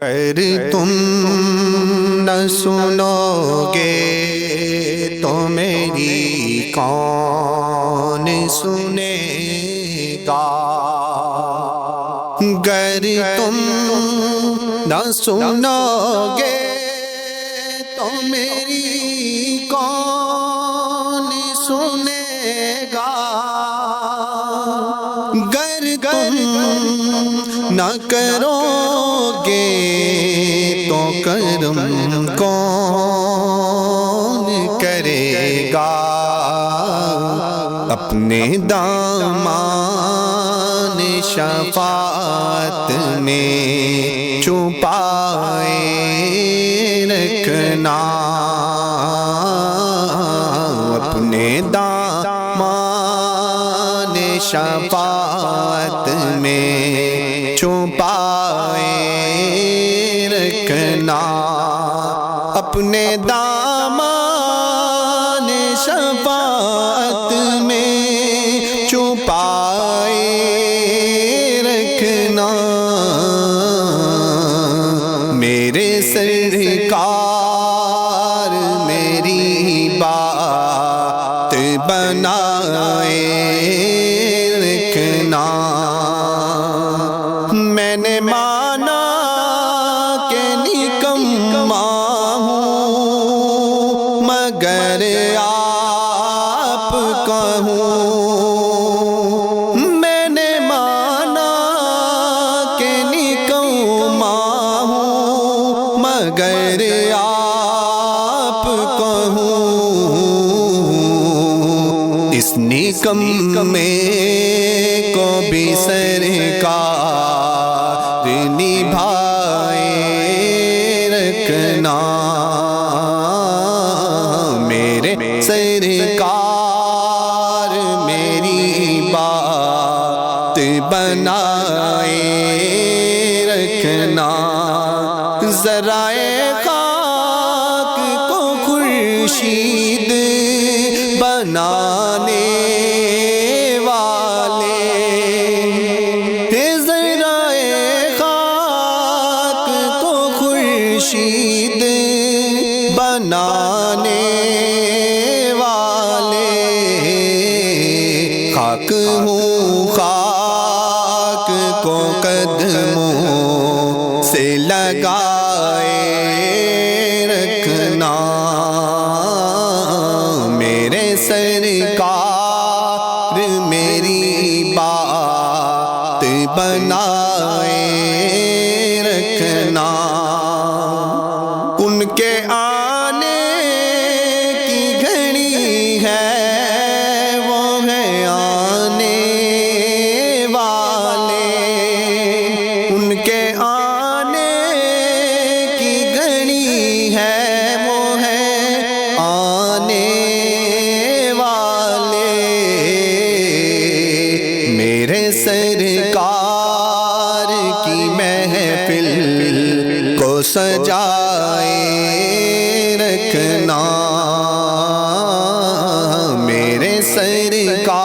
اگر تم نہ سنو گے تو میری کون سنے گا؟ اگر تم نہ سنو گے تو میری کون سنے گا؟ اگر تم نہ کرو گے تو کرم کون کرے گا؟ اپنے دامان شفاعت میں چھپائے رکھنا، اپنے دامان شفاعت میں چھپائے رکھنا، اپنے دامان شفاعت میں چھپائے رکھنا۔ میرے سرکار میری بات بنائے رکھنا۔ میں نے مانا کہ نکما ہوں مگر آپ کا ہوں، میں نے مانا کہ نکما ہوں مگر آپ کا ہوں۔ اس نکمے کو بھی سرکار نبھائے رکھنا۔ میرے سرکار میری بات بنائے رکھنا۔ ذرائع خاک کو خورشید بنانے والے، ذرائع خاک کو خورشید بنانے والے، خاک ہوں خاک کو قدموں سے لگائے رکھنا۔ میرے سرکار میری بات بنائے رکھنا۔ ان کے آنے کی گھڑی ہے، وہ ہے آنے والے، ان کے آنے کی گھڑی ہے، وہ ہے آنے والے۔ میرے سرکار کی محفل کو سجائے رکھنا۔ میرے سرکار